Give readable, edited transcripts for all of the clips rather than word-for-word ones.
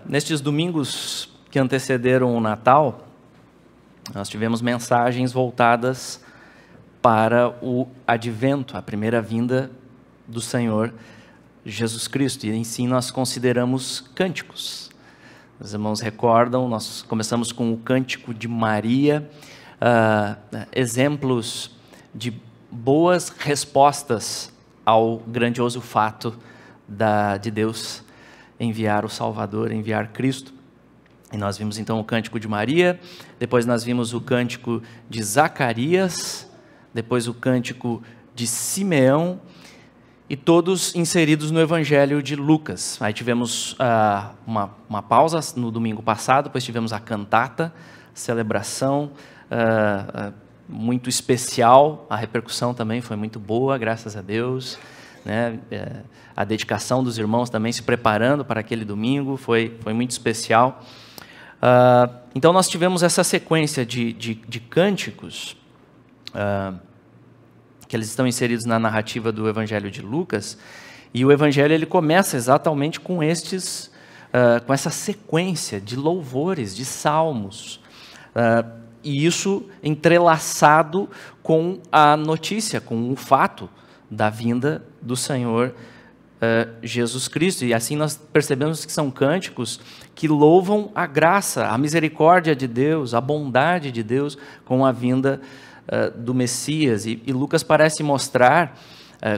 Nestes domingos que antecederam o Natal, nós tivemos mensagens voltadas para o advento, a primeira vinda do Senhor Jesus Cristo. E em si nós consideramos cânticos. Os irmãos recordam, nós começamos com o cântico de Maria, exemplos de boas respostas ao grandioso fato de Deus enviar o Salvador, enviar Cristo. E nós vimos então o cântico de Maria, depois nós vimos o cântico de Zacarias, depois o cântico de Simeão, e todos inseridos no Evangelho de Lucas. Aí tivemos uma pausa no domingo passado, depois tivemos a cantata, celebração muito especial, a repercussão também foi muito boa, graças a Deus, né? A dedicação dos irmãos também se preparando para aquele domingo, foi muito especial. Então nós tivemos essa sequência de cânticos, que eles estão inseridos na narrativa do Evangelho de Lucas, e o Evangelho ele começa exatamente com com essa sequência de louvores, de salmos, e isso entrelaçado com a notícia, com o fato da vinda do Senhor Jesus Cristo. E assim nós percebemos que são cânticos que louvam a graça, a misericórdia de Deus, a bondade de Deus com a vinda do Messias. E Lucas parece mostrar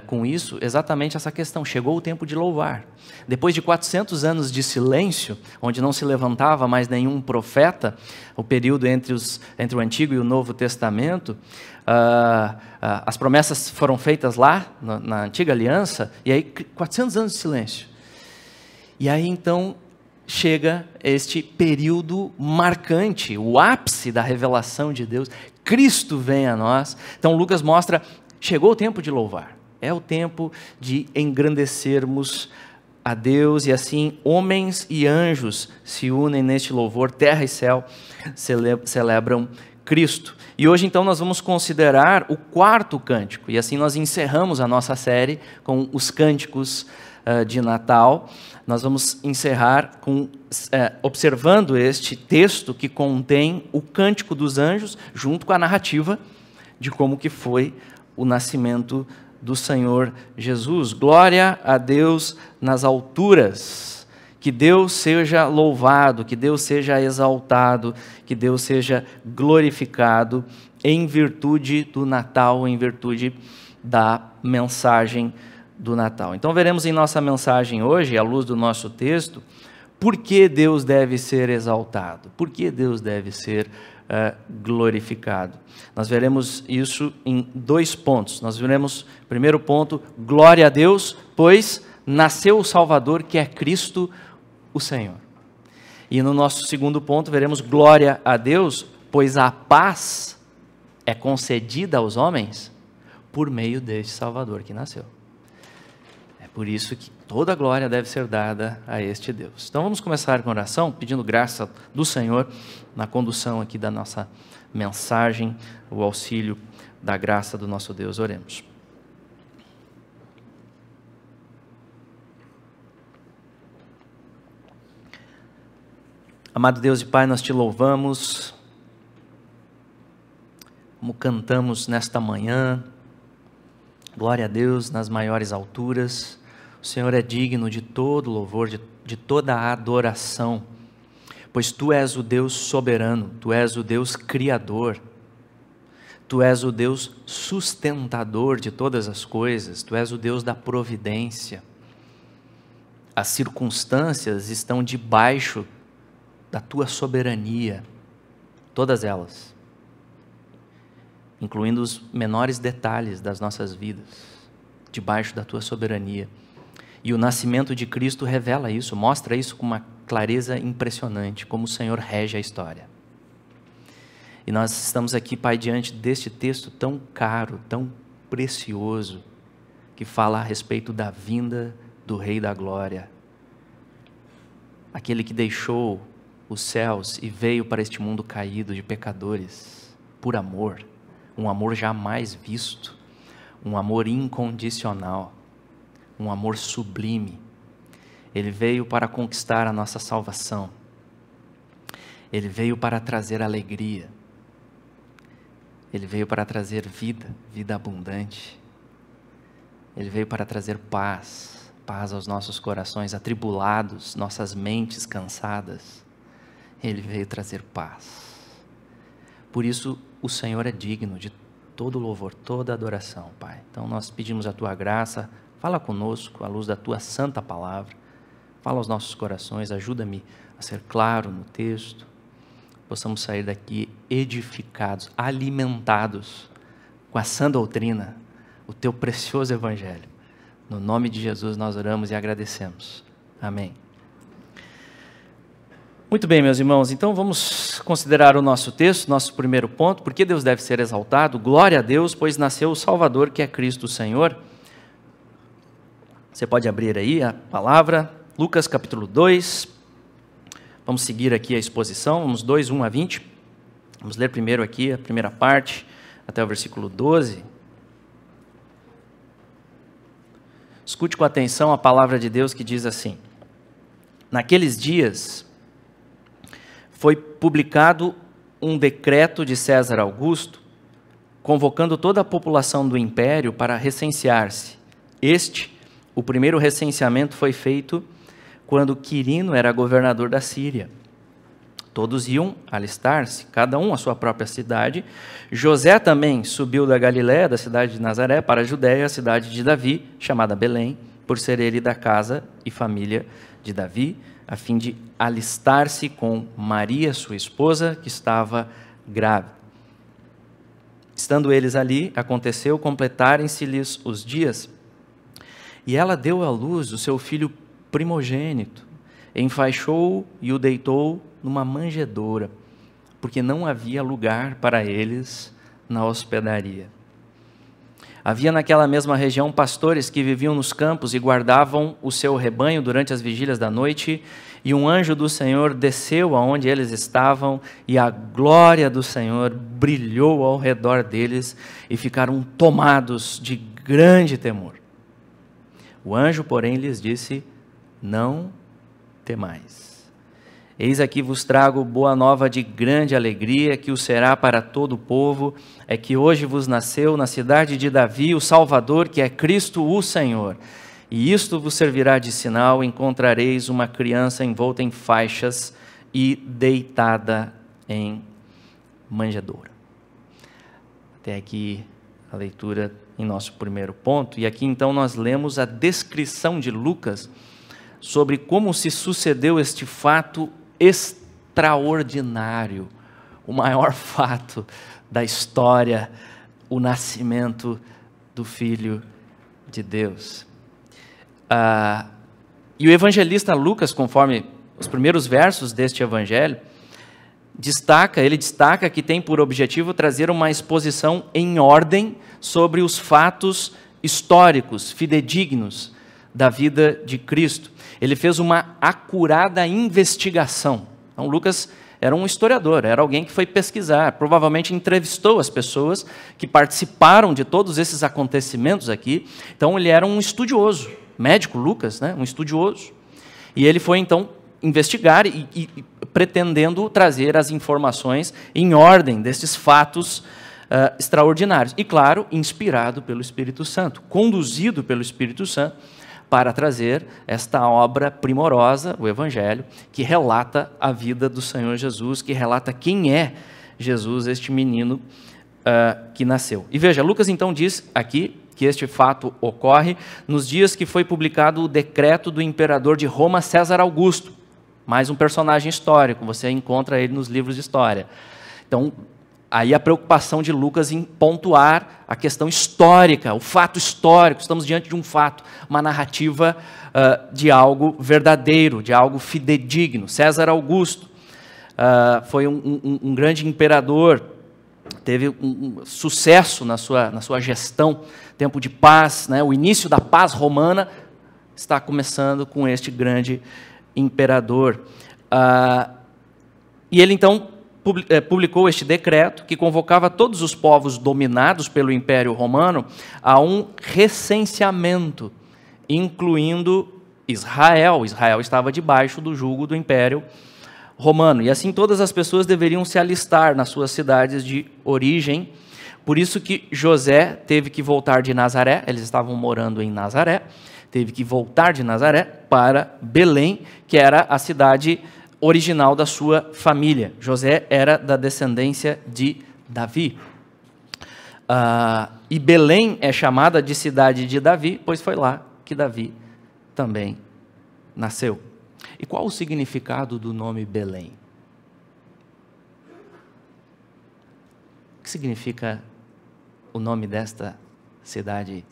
com isso exatamente essa questão. Chegou o tempo de louvar. Depois de 400 anos de silêncio, onde não se levantava mais nenhum profeta, o período entre o Antigo e o Novo Testamento, as promessas foram feitas lá, na Antiga Aliança, e aí 400 anos de silêncio. E aí então chega este período marcante, o ápice da revelação de Deus. Cristo vem a nós. Então Lucas mostra, chegou o tempo de louvar. É o tempo de engrandecermos a Deus, e assim homens e anjos se unem neste louvor, terra e céu celebram Cristo. E hoje então nós vamos considerar o quarto cântico, e assim nós encerramos a nossa série com os cânticos de Natal. Nós vamos encerrar observando este texto que contém o cântico dos anjos, junto com a narrativa de como que foi o nascimento do Senhor Jesus. Glória a Deus nas alturas, que Deus seja louvado, que Deus seja exaltado, que Deus seja glorificado em virtude do Natal, em virtude da mensagem do Natal. Então veremos em nossa mensagem hoje, à luz do nosso texto, por que Deus deve ser exaltado, por que Deus deve ser glorificado. Nós veremos isso em 2 pontos. Nós veremos, primeiro ponto, glória a Deus, pois nasceu o Salvador, que é Cristo o Senhor. E no nosso segundo ponto veremos glória a Deus, pois a paz é concedida aos homens por meio deste Salvador que nasceu. É por isso que toda a glória deve ser dada a este Deus. Então vamos começar com oração, pedindo graça do Senhor na condução aqui da nossa mensagem, o auxílio da graça do nosso Deus. Oremos. Amado Deus e Pai, nós te louvamos, como cantamos nesta manhã. Glória a Deus nas maiores alturas. O Senhor é digno de todo louvor, de toda a adoração, pois Tu és o Deus soberano, Tu és o Deus criador, Tu és o Deus sustentador de todas as coisas, Tu és o Deus da providência. As circunstâncias estão debaixo da Tua soberania, todas elas, incluindo os menores detalhes das nossas vidas, debaixo da Tua soberania. E o nascimento de Cristo revela isso, mostra isso com uma clareza impressionante, como o Senhor rege a história. E nós estamos aqui, Pai, diante deste texto tão caro, tão precioso, que fala a respeito da vinda do Rei da Glória, aquele que deixou os céus e veio para este mundo caído de pecadores, por amor, um amor jamais visto, um amor incondicional, um amor sublime. Ele veio para conquistar a nossa salvação. Ele veio para trazer alegria. Ele veio para trazer vida, vida abundante. Ele veio para trazer paz, paz aos nossos corações atribulados, nossas mentes cansadas. Ele veio trazer paz. Por isso, o Senhor é digno de todo louvor, toda adoração, Pai. Então, nós pedimos a Tua graça, fala conosco à luz da Tua santa palavra, fala aos nossos corações, ajuda-me a ser claro no texto, possamos sair daqui edificados, alimentados com a sã doutrina, o Teu precioso Evangelho. No nome de Jesus nós oramos e agradecemos. Amém. Muito bem, meus irmãos, então vamos considerar o nosso texto, nosso primeiro ponto. Por que Deus deve ser exaltado? Glória a Deus, pois nasceu o Salvador, que é Cristo o Senhor. Você pode abrir aí a palavra, Lucas capítulo 2. Vamos seguir aqui a exposição, vamos 2, 1 a 20. Vamos ler primeiro aqui a primeira parte, até o versículo 12. Escute com atenção a palavra de Deus que diz assim: naqueles dias foi publicado um decreto de César Augusto, convocando toda a população do império para recensear-se. O primeiro recenseamento foi feito quando Quirino era governador da Síria. Todos iam alistar-se, cada um à sua própria cidade. José também subiu da Galiléia, da cidade de Nazaré, para a Judéia, a cidade de Davi, chamada Belém, por ser ele da casa e família de Davi, a fim de alistar-se com Maria, sua esposa, que estava grávida. Estando eles ali, aconteceu completarem-se-lhes os dias, e ela deu à luz o seu filho primogênito, enfaixou-o e o deitou numa manjedoura, porque não havia lugar para eles na hospedaria. Havia naquela mesma região pastores que viviam nos campos e guardavam o seu rebanho durante as vigílias da noite, e um anjo do Senhor desceu aonde eles estavam, e a glória do Senhor brilhou ao redor deles, e ficaram tomados de grande temor. O anjo, porém, lhes disse: não temais. Eis aqui vos trago boa nova de grande alegria, que o será para todo o povo, é que hoje vos nasceu na cidade de Davi o Salvador, que é Cristo o Senhor. E isto vos servirá de sinal: encontrareis uma criança envolta em faixas e deitada em manjedoura. Até aqui a leitura em nosso primeiro ponto. E aqui então nós lemos a descrição de Lucas sobre como se sucedeu este fato extraordinário, o maior fato da história, o nascimento do Filho de Deus. E o evangelista Lucas, conforme os primeiros versos deste evangelho, ele destaca que tem por objetivo trazer uma exposição em ordem sobre os fatos históricos, fidedignos da vida de Cristo. Ele fez uma acurada investigação. Então, Lucas era um historiador, era alguém que foi pesquisar, provavelmente entrevistou as pessoas que participaram de todos esses acontecimentos aqui. Então, ele era um estudioso, médico Lucas, né? Um estudioso. E ele foi, então, investigar e pretendendo trazer as informações em ordem desses fatos extraordinários. E, claro, inspirado pelo Espírito Santo, conduzido pelo Espírito Santo, para trazer esta obra primorosa, o Evangelho, que relata a vida do Senhor Jesus, que relata quem é Jesus, este menino que nasceu. E veja, Lucas então diz aqui que este fato ocorre nos dias que foi publicado o decreto do imperador de Roma, César Augusto. Mais um personagem histórico, você encontra ele nos livros de história. Então, aí a preocupação de Lucas em pontuar a questão histórica, o fato histórico. Estamos diante de um fato, uma narrativa de algo verdadeiro, de algo fidedigno. César Augusto foi um grande imperador, teve um sucesso na sua gestão, tempo de paz, né? O início da paz romana está começando com este grande imperador. E ele então publicou este decreto que convocava todos os povos dominados pelo Império Romano a um recenseamento, incluindo Israel. Israel estava debaixo do jugo do Império Romano. E assim todas as pessoas deveriam se alistar nas suas cidades de origem. Por isso que José teve que voltar de Nazaré, eles estavam morando em Nazaré, teve que voltar de Nazaré para Belém, que era a cidade original da sua família. José era da descendência de Davi. E Belém é chamada de cidade de Davi, pois foi lá que Davi também nasceu. E qual o significado do nome Belém? O que significa o nome desta cidade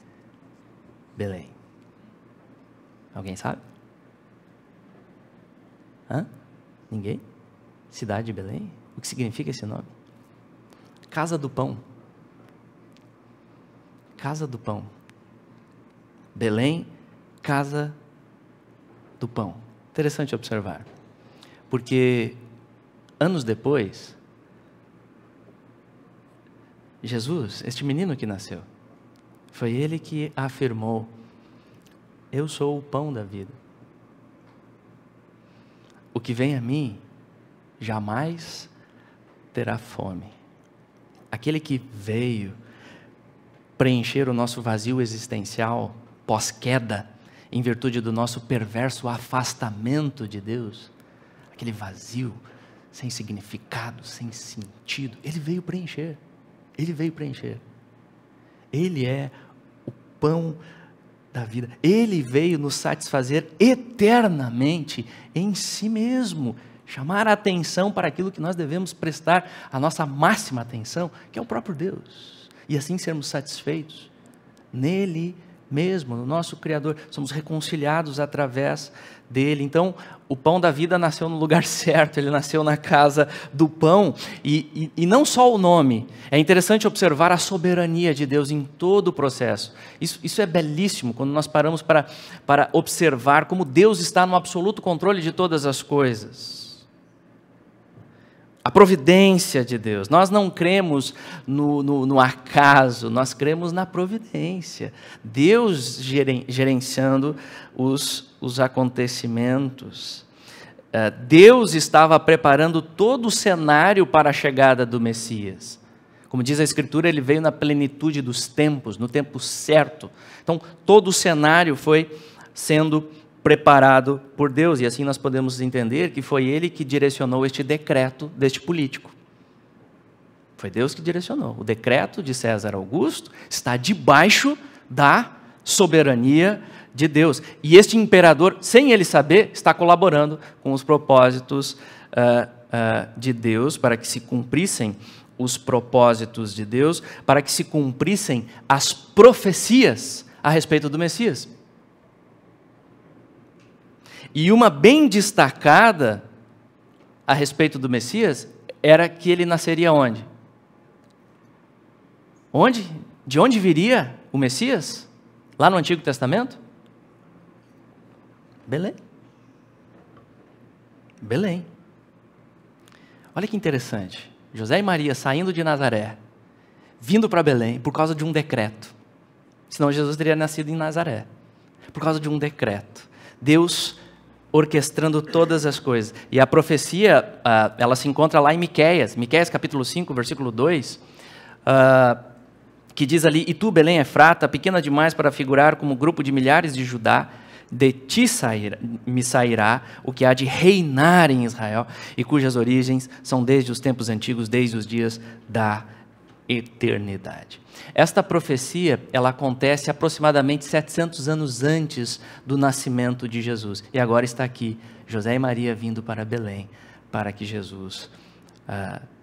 Belém? Alguém sabe? Ninguém? Cidade de Belém? O que significa esse nome? Casa do Pão. Casa do Pão. Belém, Casa do Pão. Interessante observar. Porque anos depois, Jesus, este menino que nasceu, foi ele que afirmou: eu sou o pão da vida. O que vem a mim jamais terá fome. Aquele que veio preencher o nosso vazio existencial pós-queda, em virtude do nosso perverso afastamento de Deus, aquele vazio sem significado, sem sentido, ele veio preencher. Ele veio preencher. Ele é o pão da vida. Ele veio nos satisfazer eternamente em si mesmo, chamar a atenção para aquilo que nós devemos prestar a nossa máxima atenção, que é o próprio Deus, e assim sermos satisfeitos nele mesmo, no nosso Criador. Somos reconciliados através dele. Então, o pão da vida nasceu no lugar certo, ele nasceu na casa do pão, e não só o nome. É interessante observar a soberania de Deus em todo o processo. Isso é belíssimo, quando nós paramos para observar como Deus está no absoluto controle de todas as coisas. A providência de Deus. Nós não cremos no acaso, nós cremos na providência. Deus gerenciando os acontecimentos. Deus estava preparando todo o cenário para a chegada do Messias. Como diz a Escritura, ele veio na plenitude dos tempos, no tempo certo. Então, todo o cenário foi sendo preparado por Deus, e assim nós podemos entender que foi ele que direcionou este decreto deste político. Foi Deus que direcionou. O decreto de César Augusto está debaixo da soberania de Deus. E este imperador, sem ele saber, está colaborando com os propósitos de Deus, para que se cumprissem os propósitos de Deus, para que se cumprissem as profecias a respeito do Messias. E uma bem destacada a respeito do Messias era que ele nasceria onde? Onde? De onde viria o Messias? Lá no Antigo Testamento? Belém. Belém. Olha que interessante. José e Maria saindo de Nazaré, vindo para Belém por causa de um decreto. Senão Jesus teria nascido em Nazaré. Por causa de um decreto. Deus orquestrando todas as coisas. E a profecia, ela se encontra lá em Miqueias capítulo 5, versículo 2, que diz ali: e tu, Belém Efrata, pequena demais para figurar como grupo de milhares de Judá, de ti me sairá o que há de reinar em Israel, e cujas origens são desde os tempos antigos, desde os dias da eternidade. Esta profecia, ela acontece aproximadamente 700 anos antes do nascimento de Jesus. E agora está aqui, José e Maria vindo para Belém, para que Jesus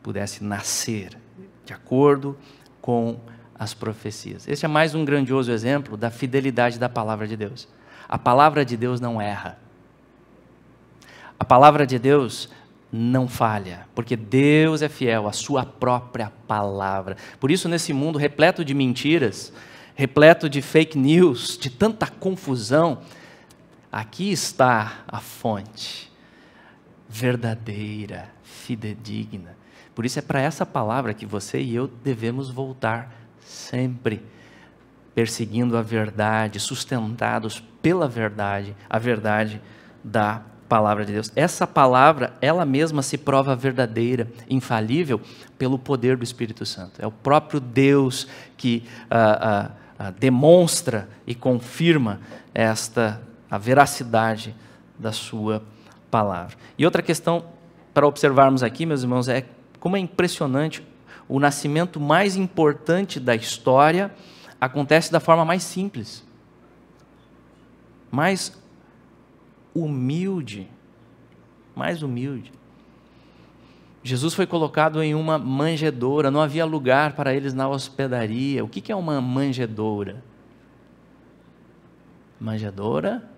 pudesse nascer de acordo com as profecias. Este é mais um grandioso exemplo da fidelidade da palavra de Deus. A palavra de Deus não erra. A palavra de Deus não falha, porque Deus é fiel à sua própria palavra. Por isso, nesse mundo repleto de mentiras, repleto de fake news, de tanta confusão, aqui está a fonte verdadeira, fidedigna. Por isso é para essa palavra que você e eu devemos voltar sempre, perseguindo a verdade, sustentados pela verdade, a verdade da palavra de Deus. Essa palavra, ela mesma se prova verdadeira, infalível, pelo poder do Espírito Santo. É o próprio Deus que demonstra e confirma a veracidade da sua palavra. E outra questão para observarmos aqui, meus irmãos, é como é impressionante. O nascimento mais importante da história acontece da forma mais simples, mais humilde. Jesus foi colocado em uma manjedoura, não havia lugar para eles na hospedaria. O que é uma manjedoura? Manjedoura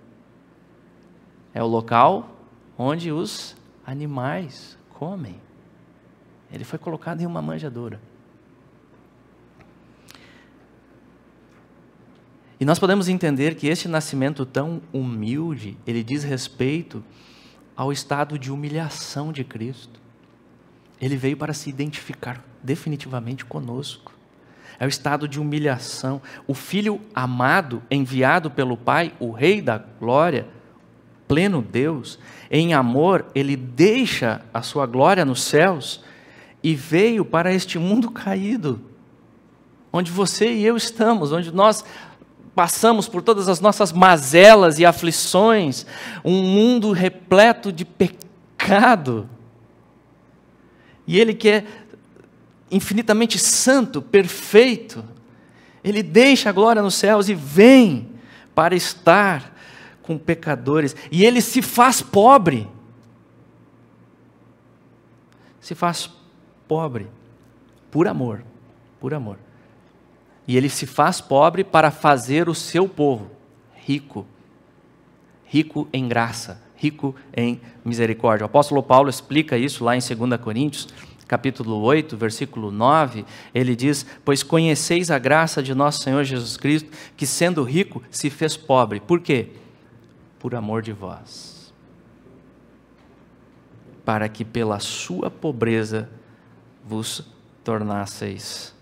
é o local onde os animais comem. Ele foi colocado em uma manjedoura. E nós podemos entender que este nascimento tão humilde, ele diz respeito ao estado de humilhação de Cristo. Ele veio para se identificar definitivamente conosco. É o estado de humilhação. O Filho amado, enviado pelo Pai, o Rei da Glória, pleno Deus, em amor, ele deixa a sua glória nos céus e veio para este mundo caído, onde você e eu estamos, onde nós passamos por todas as nossas mazelas e aflições, um mundo repleto de pecado. E Ele que é infinitamente santo, perfeito, Ele deixa a glória nos céus e vem para estar com pecadores. E Ele se faz pobre. Se faz pobre por amor, por amor. E Ele se faz pobre para fazer o seu povo rico, rico em graça, rico em misericórdia. O apóstolo Paulo explica isso lá em 2 Coríntios, capítulo 8, versículo 9, ele diz: pois conheceis a graça de nosso Senhor Jesus Cristo, que sendo rico se fez pobre. Por quê? Por amor de vós, para que pela sua pobreza vos tornasseis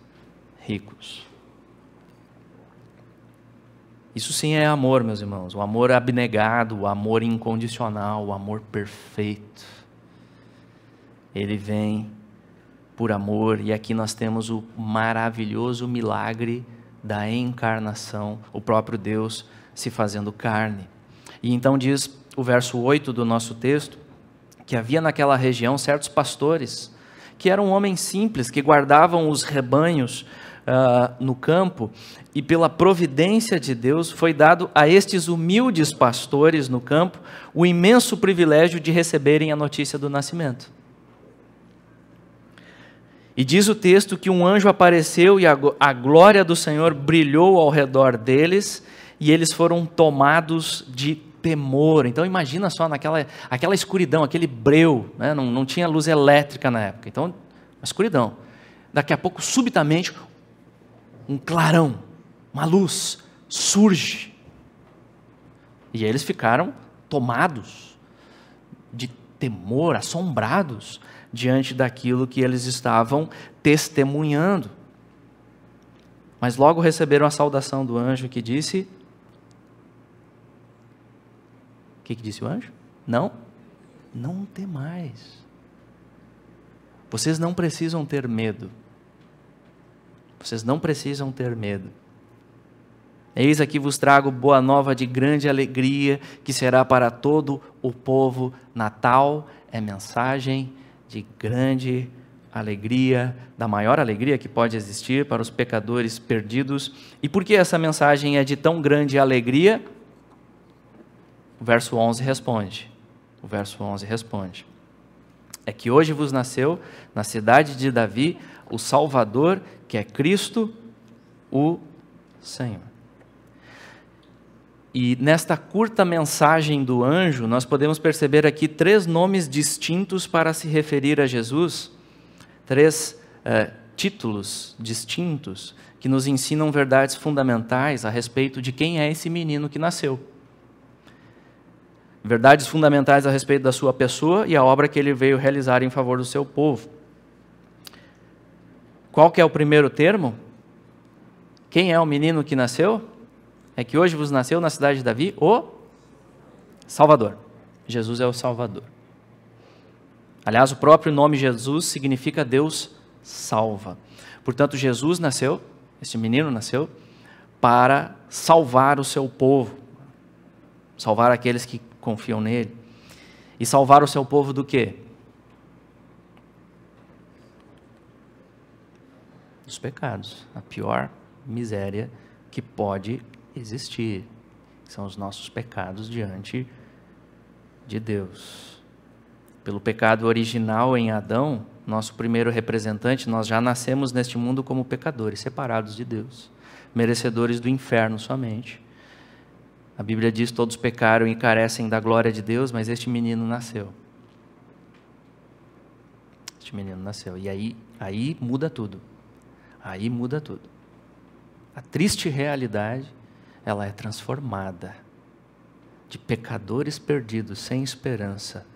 ricos. Isso sim é amor, meus irmãos, o amor abnegado, o amor incondicional, o amor perfeito. Ele vem por amor, e aqui nós temos o maravilhoso milagre da encarnação, o próprio Deus se fazendo carne. E então diz o verso 8 do nosso texto, que havia naquela região certos pastores, que eram homens simples, que guardavam os rebanhos no campo, e pela providência de Deus foi dado a estes humildes pastores no campo o imenso privilégio de receberem a notícia do nascimento. E diz o texto que um anjo apareceu e a glória do Senhor brilhou ao redor deles, e eles foram tomados de temor. Então imagina só, aquela escuridão, aquele breu, né? Não tinha luz elétrica na época, então uma escuridão. Daqui a pouco, subitamente, um clarão, uma luz surge. E eles ficaram tomados de temor, assombrados diante daquilo que eles estavam testemunhando. Mas logo receberam a saudação do anjo que disse... O que disse o anjo? Não temais. Vocês não precisam ter medo. Vocês não precisam ter medo. Eis aqui vos trago boa nova de grande alegria, que será para todo o povo. Natal é mensagem de grande alegria, da maior alegria que pode existir para os pecadores perdidos. E por que essa mensagem é de tão grande alegria? O verso 11 responde. É que hoje vos nasceu, na cidade de Davi, o Salvador, que é Cristo, o Senhor. E nesta curta mensagem do anjo, nós podemos perceber aqui 3 nomes distintos para se referir a Jesus, 3 títulos distintos, que nos ensinam verdades fundamentais a respeito de quem é esse menino que nasceu. Verdades fundamentais a respeito da sua pessoa e a obra que ele veio realizar em favor do seu povo. Qual que é o primeiro termo? Quem é o menino que nasceu? é que hoje vos nasceu na cidade de Davi o Salvador. Jesus é o Salvador. Aliás, o próprio nome Jesus significa Deus salva. Portanto, Jesus nasceu, este menino nasceu, para salvar o seu povo, salvar aqueles que confiam nele. E salvar o seu povo do quê? Dos pecados, a pior miséria que pode existir, são os nossos pecados diante de Deus. Pelo pecado original em Adão, nosso primeiro representante, nós já nascemos neste mundo como pecadores, separados de Deus, merecedores do inferno somente. A Bíblia diz: todos pecaram e carecem da glória de Deus, mas este menino nasceu. Este menino nasceu. E aí muda tudo. Aí muda tudo. A triste realidade, ela é transformada. De pecadores perdidos, sem esperança,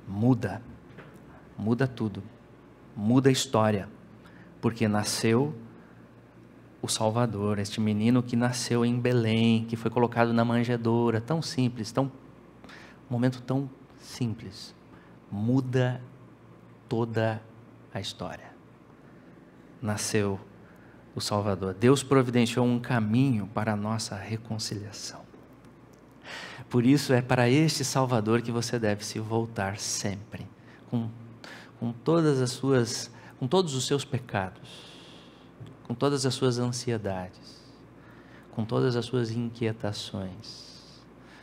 muda tudo, muda a história, porque nasceu o Salvador, este menino que nasceu em Belém, que foi colocado na manjedoura, tão simples, um momento tão simples, muda toda a história. Nasceu o Salvador. Deus providenciou um caminho para a nossa reconciliação. Por isso é para este Salvador que você deve se voltar sempre, com todos os seus pecados, com todas as suas ansiedades, com todas as suas inquietações.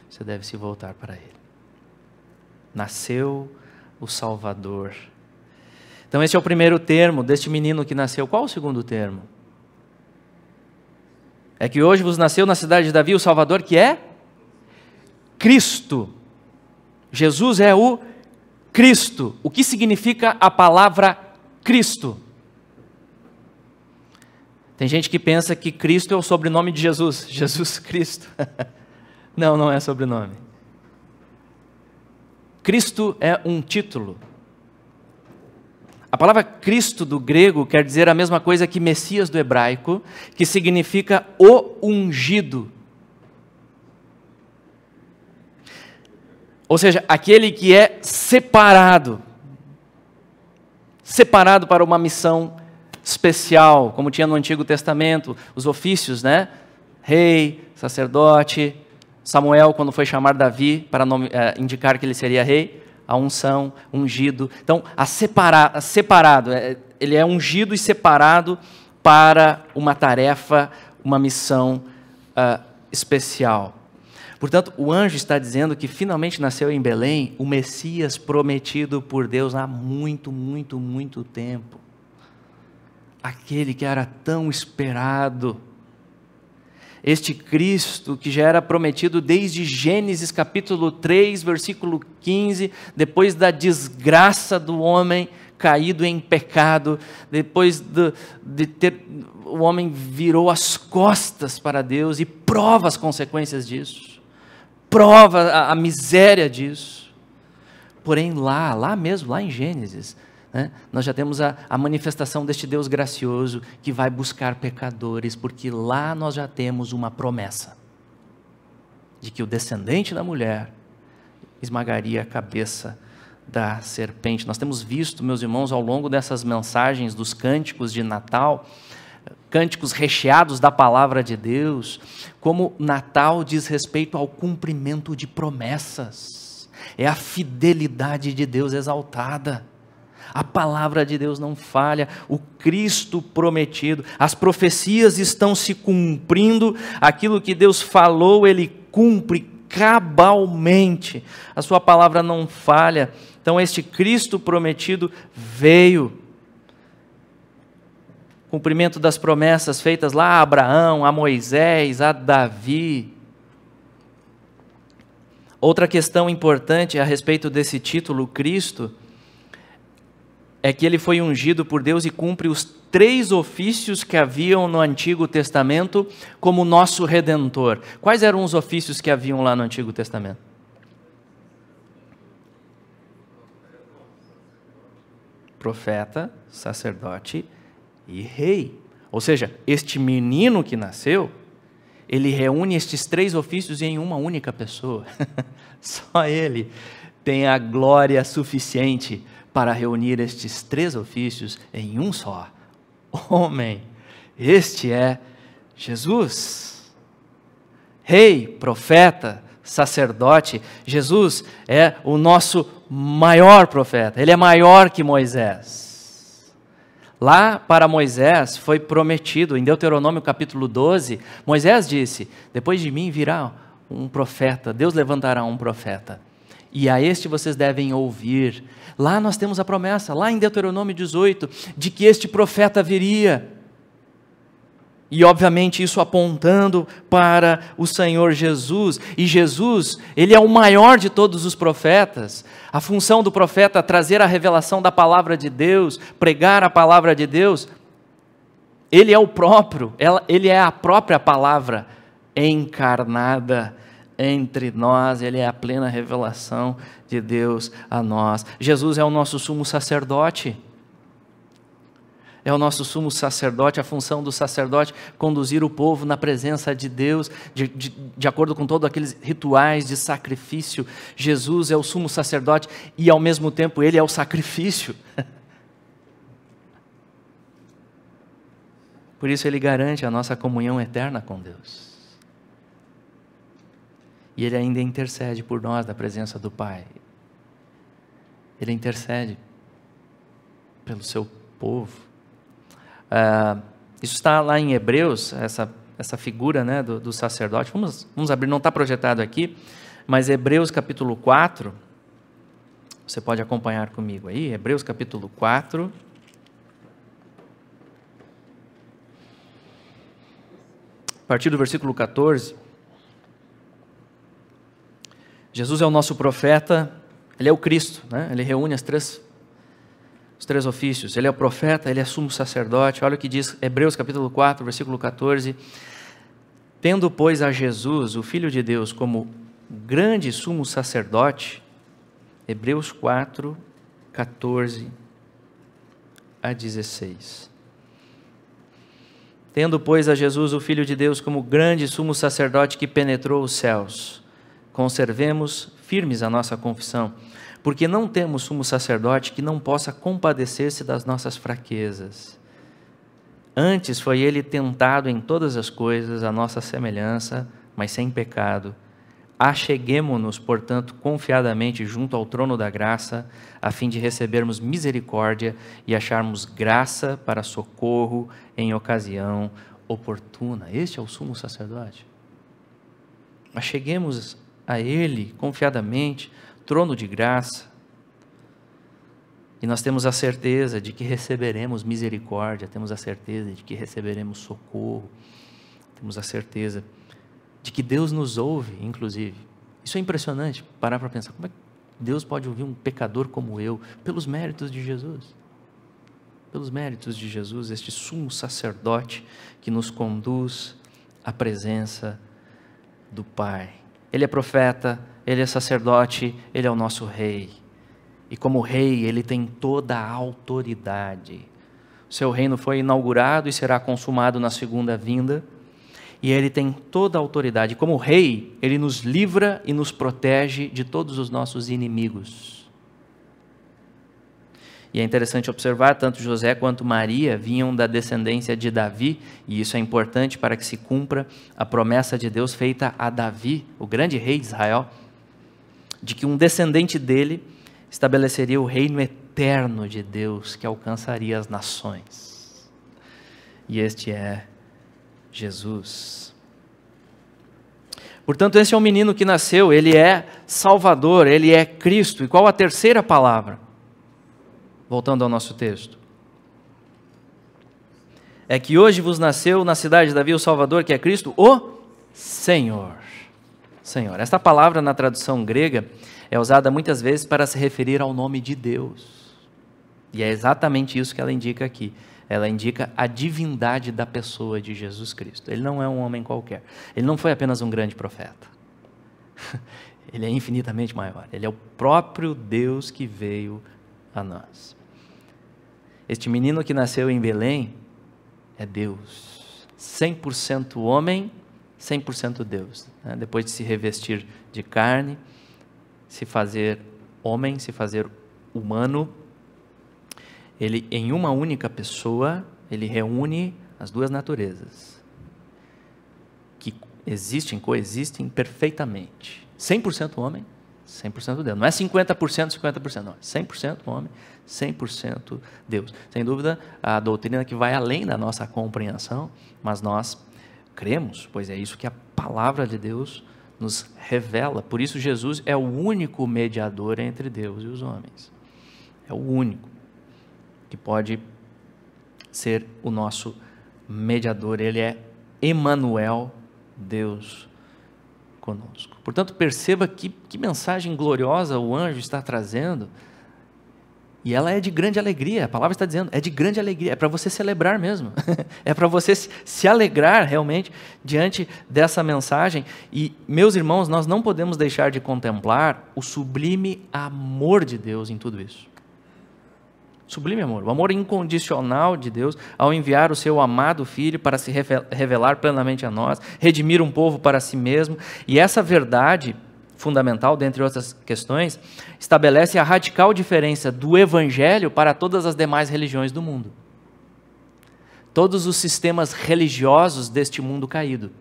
Você deve se voltar para Ele. Nasceu o Salvador. Então esse é o primeiro termo deste menino que nasceu. Qual o segundo termo? É que hoje vos nasceu na cidade de Davi o Salvador, que é Cristo. Jesus é o Cristo. O que significa a palavra Cristo? Tem gente que pensa que Cristo é o sobrenome de Jesus. Jesus Cristo. Não é sobrenome. Cristo é um título. A palavra Cristo do grego quer dizer a mesma coisa que Messias do hebraico, que significa o ungido. Ou seja, aquele que é separado para uma missão especial, como tinha no Antigo Testamento, os ofícios, né? Rei, sacerdote, Samuel, quando foi chamar Davi para indicar que ele seria rei, a unção, ungido. Então, separado, ele é ungido e separado para uma tarefa, uma missão especial. Portanto, o anjo está dizendo que finalmente nasceu em Belém o Messias prometido por Deus há muito tempo. Aquele que era tão esperado. Este Cristo que já era prometido desde Gênesis capítulo 3, versículo 15, depois da desgraça do homem caído em pecado, depois o homem virou as costas para Deus e prova as consequências disso. Prova a miséria disso. Porém lá mesmo, lá em Gênesis, né, nós já temos a manifestação deste Deus gracioso que vai buscar pecadores, porque lá nós já temos uma promessa de que o descendente da mulher esmagaria a cabeça da serpente. Nós temos visto, meus irmãos, ao longo dessas mensagens dos cânticos de Natal, cânticos recheados da palavra de Deus, como Natal diz respeito ao cumprimento de promessas. É a fidelidade de Deus exaltada. A palavra de Deus não falha, o Cristo prometido, as profecias estão se cumprindo, aquilo que Deus falou, Ele cumpre cabalmente, a sua palavra não falha. Então este Cristo prometido veio, cumprimento das promessas feitas lá a Abraão, a Moisés, a Davi. Outra questão importante a respeito desse título, Cristo, é que ele foi ungido por Deus e cumpre os 3 ofícios que haviam no Antigo Testamento como nosso Redentor. Quais eram os ofícios que haviam lá no Antigo Testamento? Profeta, sacerdote e rei. Ou seja, este menino que nasceu, ele reúne estes 3 ofícios em uma única pessoa. Só Ele tem a glória suficiente para reunir estes 3 ofícios em um só homem. Este é Jesus. Rei, profeta, sacerdote. Jesus é o nosso maior profeta. Ele é maior que Moisés. Lá para Moisés foi prometido, em Deuteronômio capítulo 12, Moisés disse: depois de mim virá um profeta, Deus levantará um profeta, e a este vocês devem ouvir. Lá nós temos a promessa, lá em Deuteronômio 18, de que este profeta viria. E obviamente isso apontando para o Senhor Jesus. E Jesus, Ele é o maior de todos os profetas. A função do profeta é trazer a revelação da palavra de Deus, pregar a palavra de Deus. Ele é o próprio, Ele é a própria palavra encarnada entre nós. Ele é a plena revelação de Deus a nós. Jesus é o nosso sumo sacerdote. É o nosso sumo sacerdote, a função do sacerdote, conduzir o povo na presença de Deus, de acordo com todos aqueles rituais de sacrifício. Jesus é o sumo sacerdote e, ao mesmo tempo, Ele é o sacrifício. Por isso, Ele garante a nossa comunhão eterna com Deus. E Ele ainda intercede por nós na presença do Pai. Ele intercede pelo seu povo. Isso está lá em Hebreus, essa figura, né, do sacerdote. Vamos abrir, não está projetado aqui, mas Hebreus capítulo 4, você pode acompanhar comigo aí, Hebreus capítulo 4, a partir do versículo 14, Jesus é o nosso profeta, Ele é o Cristo, né? Ele reúne os três ofícios. Ele é o profeta, Ele é sumo sacerdote. Olha o que diz Hebreus capítulo 4, versículo 14. Tendo, pois, a Jesus, o Filho de Deus, como grande sumo sacerdote, Hebreus 4, 14 a 16. Tendo, pois, a Jesus, o Filho de Deus, como grande sumo sacerdote que penetrou os céus, conservemos firmes a nossa confissão, porque não temos sumo sacerdote que não possa compadecer-se das nossas fraquezas. Antes foi Ele tentado em todas as coisas, a nossa semelhança, mas sem pecado. Acheguemo-nos, portanto, confiadamente junto ao trono da graça, a fim de recebermos misericórdia e acharmos graça para socorro em ocasião oportuna. Este é o sumo sacerdote. Acheguemos a Ele confiadamente, trono de graça, e nós temos a certeza de que receberemos misericórdia, temos a certeza de que receberemos socorro, temos a certeza de que Deus nos ouve, inclusive. Isso é impressionante, parar para pensar, como é que Deus pode ouvir um pecador como eu? Pelos méritos de Jesus. Pelos méritos de Jesus, este sumo sacerdote que nos conduz à presença do Pai. Ele é profeta, Ele é sacerdote, Ele é o nosso rei. E como rei, Ele tem toda a autoridade. O seu reino foi inaugurado e será consumado na segunda vinda. E Ele tem toda a autoridade. Como rei, Ele nos livra e nos protege de todos os nossos inimigos. E é interessante observar, tanto José quanto Maria vinham da descendência de Davi, e isso é importante para que se cumpra a promessa de Deus feita a Davi, o grande rei de Israel, de que um descendente dele estabeleceria o reino eterno de Deus, que alcançaria as nações. E este é Jesus. Portanto, esse é o menino que nasceu, ele é Salvador, ele é Cristo. E qual a terceira palavra? Voltando ao nosso texto. É que hoje vos nasceu na cidade de Davi o Salvador, que é Cristo, o Senhor. Senhor. Esta palavra na tradução grega é usada muitas vezes para se referir ao nome de Deus. E é exatamente isso que ela indica aqui. Ela indica a divindade da pessoa de Jesus Cristo. Ele não é um homem qualquer. Ele não foi apenas um grande profeta. Ele é infinitamente maior. Ele é o próprio Deus que veio a nós. Este menino que nasceu em Belém é Deus, 100% homem 100% Deus, né? Depois de se revestir de carne, se fazer homem, se fazer humano, ele, em uma única pessoa, ele reúne as duas naturezas, que coexistem perfeitamente. 100% homem, 100% Deus. Não é 50%, 50%, não. É 100% homem, 100% Deus. Sem dúvida, a doutrina que vai além da nossa compreensão, mas nós cremos, pois é isso que a palavra de Deus nos revela. Por isso Jesus é o único mediador entre Deus e os homens. É o único que pode ser o nosso mediador. Ele é Emanuel, Deus conosco. Portanto, perceba que mensagem gloriosa o anjo está trazendo, e ela é de grande alegria. A palavra está dizendo, é de grande alegria, é para você celebrar mesmo, é para você se alegrar realmente diante dessa mensagem. E, meus irmãos, nós não podemos deixar de contemplar o sublime amor de Deus em tudo isso. Sublime amor, o amor incondicional de Deus ao enviar o seu amado Filho para se revelar plenamente a nós, redimir um povo para si mesmo. E essa verdade fundamental, dentre outras questões, estabelece a radical diferença do Evangelho para todas as demais religiões do mundo. Todos os sistemas religiosos deste mundo caído.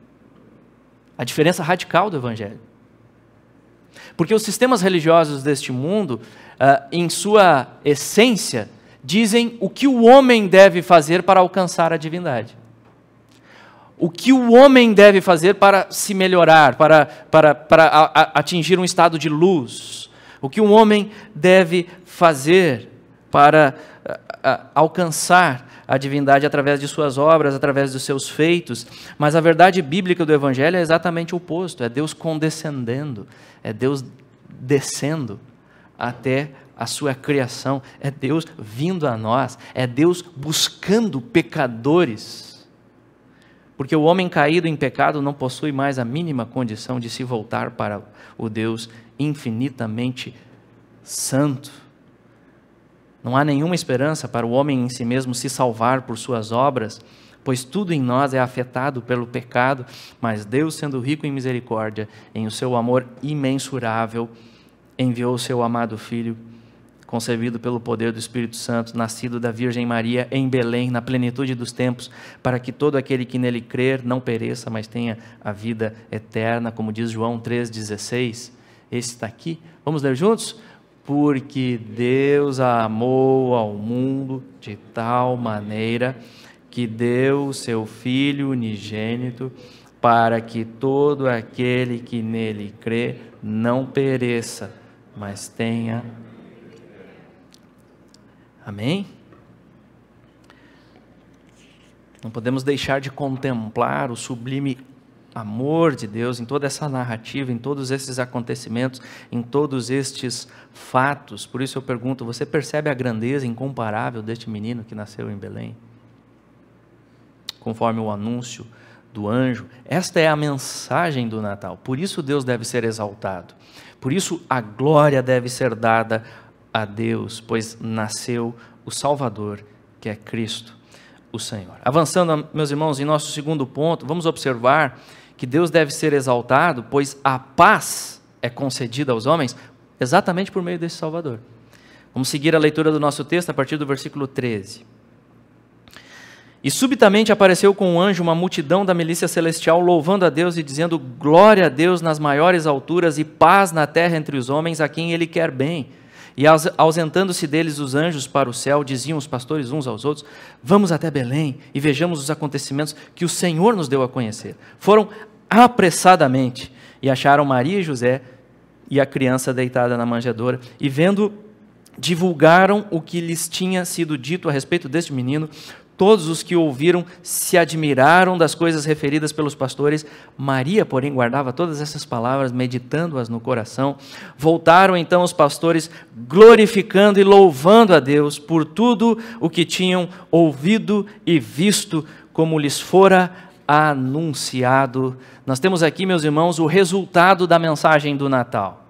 A diferença radical do Evangelho. Porque os sistemas religiosos deste mundo, em sua essência, dizem o que o homem deve fazer para alcançar a divindade. O que o homem deve fazer para se melhorar, para atingir um estado de luz. O que o homem deve fazer para alcançar a divindade através de suas obras, através dos seus feitos. Mas a verdade bíblica do Evangelho é exatamente o oposto. É Deus condescendendo, é Deus descendo até a sua criação, é Deus vindo a nós, é Deus buscando pecadores, porque o homem caído em pecado não possui mais a mínima condição de se voltar para o Deus infinitamente santo. Não há nenhuma esperança para o homem em si mesmo se salvar por suas obras, pois tudo em nós é afetado pelo pecado, mas Deus, sendo rico em misericórdia, em o seu amor imensurável, enviou o seu amado Filho, concebido pelo poder do Espírito Santo, nascido da Virgem Maria em Belém, na plenitude dos tempos, para que todo aquele que nele crer não pereça, mas tenha a vida eterna, como diz João 3,16. Esse está aqui. Vamos ler juntos? Porque Deus amou ao mundo de tal maneira que deu o seu Filho unigênito, para que todo aquele que nele crê não pereça, mas tenha. Amém? Não podemos deixar de contemplar o sublime amor de Deus em toda essa narrativa, em todos esses acontecimentos, em todos estes fatos. Por isso eu pergunto, você percebe a grandeza incomparável deste menino que nasceu em Belém? Conforme o anúncio do anjo, esta é a mensagem do Natal. Por isso Deus deve ser exaltado. Por isso a glória deve ser dada a Deus, pois nasceu o Salvador, que é Cristo, o Senhor. Avançando, meus irmãos, em nosso segundo ponto, vamos observar que Deus deve ser exaltado, pois a paz é concedida aos homens exatamente por meio desse Salvador. Vamos seguir a leitura do nosso texto a partir do versículo 13. E subitamente apareceu com um anjo uma multidão da milícia celestial, louvando a Deus e dizendo: glória a Deus nas maiores alturas e paz na terra entre os homens a quem Ele quer bem. E ausentando-se deles os anjos para o céu, diziam os pastores uns aos outros: vamos até Belém e vejamos os acontecimentos que o Senhor nos deu a conhecer. Foram apressadamente e acharam Maria e José e a criança deitada na manjedoura, e vendo, divulgaram o que lhes tinha sido dito a respeito deste menino. Todos os que ouviram se admiraram das coisas referidas pelos pastores. Maria, porém, guardava todas essas palavras, meditando-as no coração. Voltaram então os pastores, glorificando e louvando a Deus por tudo o que tinham ouvido e visto, como lhes fora anunciado. Nós temos aqui, meus irmãos, o resultado da mensagem do Natal.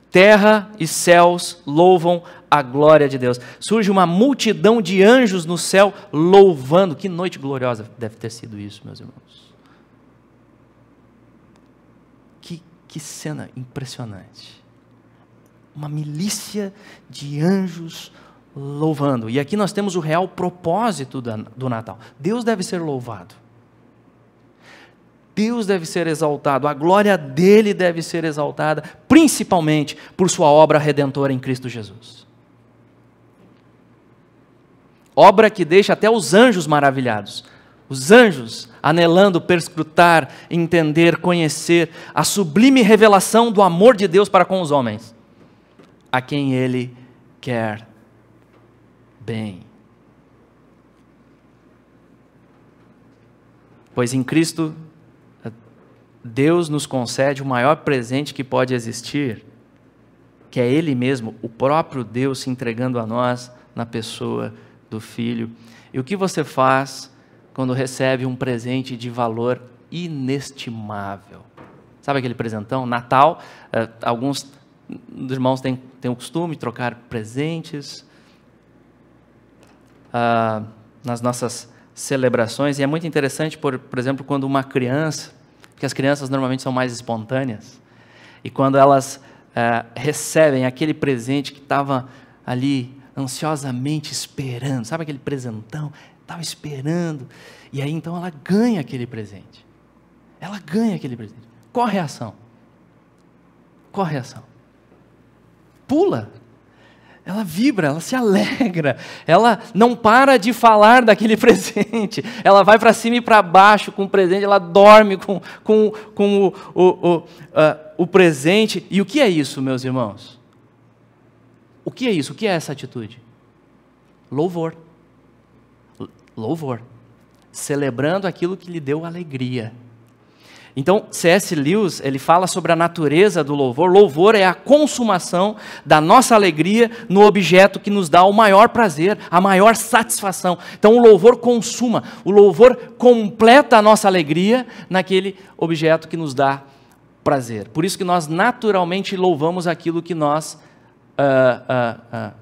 Terra e céus louvam a glória de Deus. Surge uma multidão de anjos no céu louvando. Que noite gloriosa deve ter sido isso, meus irmãos. Que cena impressionante. Uma milícia de anjos louvando. E aqui nós temos o real propósito do Natal. Deus deve ser louvado. Deus deve ser exaltado. A glória dele deve ser exaltada, principalmente por sua obra redentora em Cristo Jesus. Obra que deixa até os anjos maravilhados. Os anjos anelando perscrutar, entender, conhecer a sublime revelação do amor de Deus para com os homens, a quem Ele quer bem. Pois em Cristo, Deus nos concede o maior presente que pode existir, que é Ele mesmo, o próprio Deus se entregando a nós na pessoa do Filho. E o que você faz quando recebe um presente de valor inestimável? Sabe aquele presentão? Natal, alguns dos irmãos têm o costume de trocar presentes nas nossas celebrações, e é muito interessante, por exemplo, quando uma criança, porque as crianças normalmente são mais espontâneas, e quando elas recebem aquele presente que estava ali ansiosamente esperando, sabe aquele presentão? Estava esperando, e aí então ela ganha aquele presente. Ela ganha aquele presente. Qual a reação? Qual a reação? Pula. Ela vibra, ela se alegra, ela não para de falar daquele presente, ela vai para cima e para baixo com o presente, ela dorme com o presente. E o que é isso, meus irmãos? O que é isso? O que é essa atitude? Louvor. Louvor. Celebrando aquilo que lhe deu alegria. Então, C.S. Lewis, ele fala sobre a natureza do louvor. Louvor é a consumação da nossa alegria no objeto que nos dá o maior prazer, a maior satisfação. Então, o louvor consuma, o louvor completa a nossa alegria naquele objeto que nos dá prazer. Por isso que nós naturalmente louvamos aquilo que nós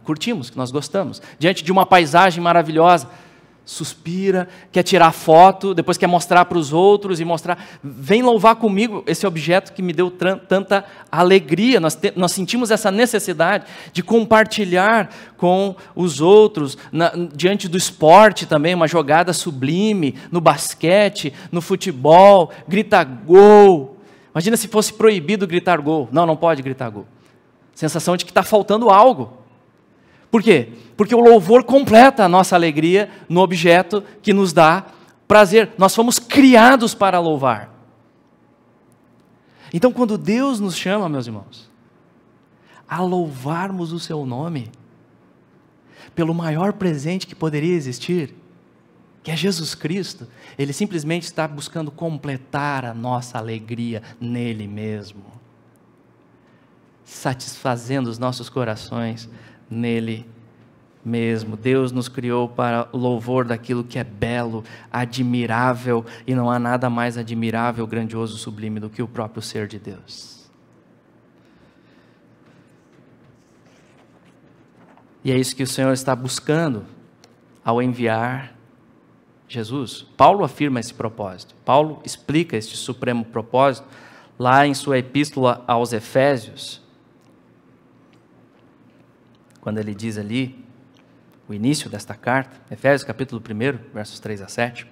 curtimos, que nós gostamos. Diante de uma paisagem maravilhosa, suspira, quer tirar foto, depois quer mostrar para os outros e mostrar, vem louvar comigo esse objeto que me deu tanta alegria. Nós sentimos essa necessidade de compartilhar com os outros, diante do esporte também, uma jogada sublime, no basquete, no futebol, grita gol. Imagina se fosse proibido gritar gol. Não pode gritar gol. Sensação de que está faltando algo. Por quê? Porque o louvor completa a nossa alegria no objeto que nos dá prazer. Nós fomos criados para louvar. Então, quando Deus nos chama, meus irmãos, a louvarmos o seu nome, pelo maior presente que poderia existir, que é Jesus Cristo, Ele simplesmente está buscando completar a nossa alegria nele mesmo, satisfazendo os nossos corações nele mesmo. Deus nos criou para o louvor daquilo que é belo, admirável, e não há nada mais admirável, grandioso, sublime do que o próprio ser de Deus. E é isso que o Senhor está buscando ao enviar Jesus. Paulo afirma esse propósito. Paulo explica este supremo propósito lá em sua epístola aos Efésios, quando ele diz ali, o início desta carta, Efésios capítulo 1, versos 3 a 7,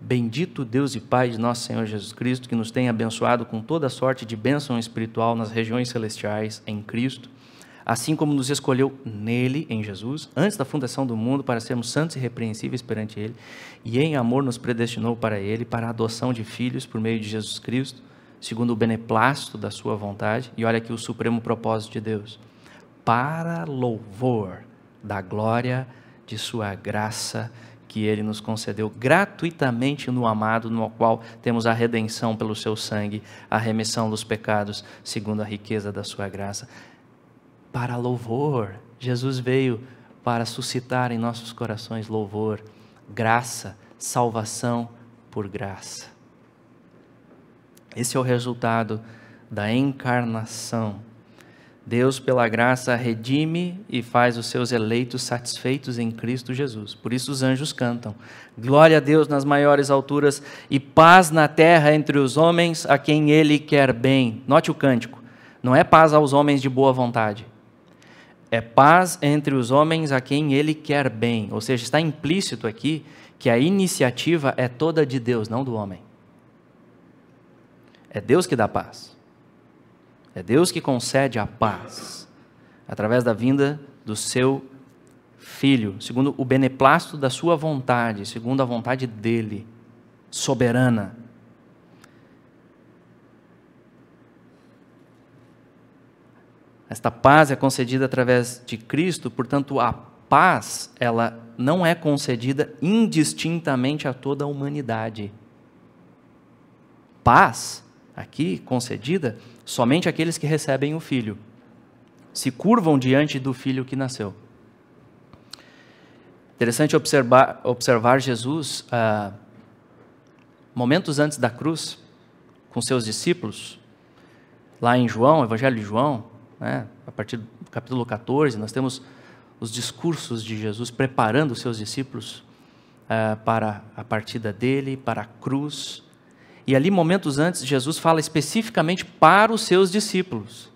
bendito Deus e Pai de nosso Senhor Jesus Cristo, que nos tem abençoado com toda sorte de bênção espiritual nas regiões celestiais em Cristo, assim como nos escolheu nele, em Jesus, antes da fundação do mundo, para sermos santos e irrepreensíveis perante Ele, e em amor nos predestinou para Ele, para a adoção de filhos por meio de Jesus Cristo, segundo o beneplácito da sua vontade. E olha aqui o supremo propósito de Deus, para louvor da glória de sua graça, que Ele nos concedeu gratuitamente no amado, no qual temos a redenção pelo seu sangue, a remissão dos pecados, segundo a riqueza da sua graça. Para louvor, Jesus veio para suscitar em nossos corações louvor, graça, salvação por graça. Esse é o resultado da encarnação Deus, pela graça, redime e faz os seus eleitos satisfeitos em Cristo Jesus. Por isso os anjos cantam: glória a Deus nas maiores alturas e paz na terra entre os homens a quem Ele quer bem. Note o cântico. Não é paz aos homens de boa vontade. É paz entre os homens a quem Ele quer bem. Ou seja, está implícito aqui que a iniciativa é toda de Deus, não do homem. É Deus que dá paz. É Deus que concede a paz, através da vinda do seu Filho, segundo o beneplácito da sua vontade, segundo a vontade dele, soberana. Esta paz é concedida através de Cristo, portanto, a paz, ela não é concedida indistintamente a toda a humanidade. Paz, aqui, concedida somente àqueles que recebem o Filho, se curvam diante do Filho que nasceu. Interessante observar Jesus, momentos antes da cruz, com seus discípulos, lá em João, Evangelho de João, né, a partir do capítulo 14, nós temos os discursos de Jesus preparando os seus discípulos para a partida dele, para a cruz. E ali, momentos antes, Jesus fala especificamente para os seus discípulos.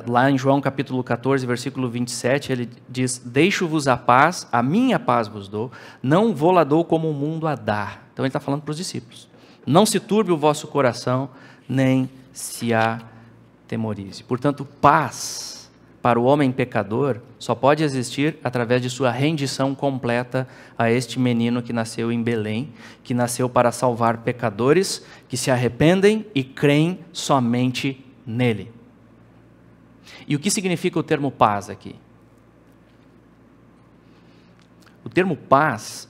Lá em João capítulo 14, versículo 27, ele diz: deixo-vos a paz, a minha paz vos dou, não vou-la dou como o mundo a dá. Então ele está falando para os discípulos. Não se turbe o vosso coração, nem se atemorize. Portanto, paz para o homem pecador só pode existir através de sua rendição completa a este menino que nasceu em Belém, que nasceu para salvar pecadores que se arrependem e creem somente nele. E o que significa o termo paz aqui? O termo paz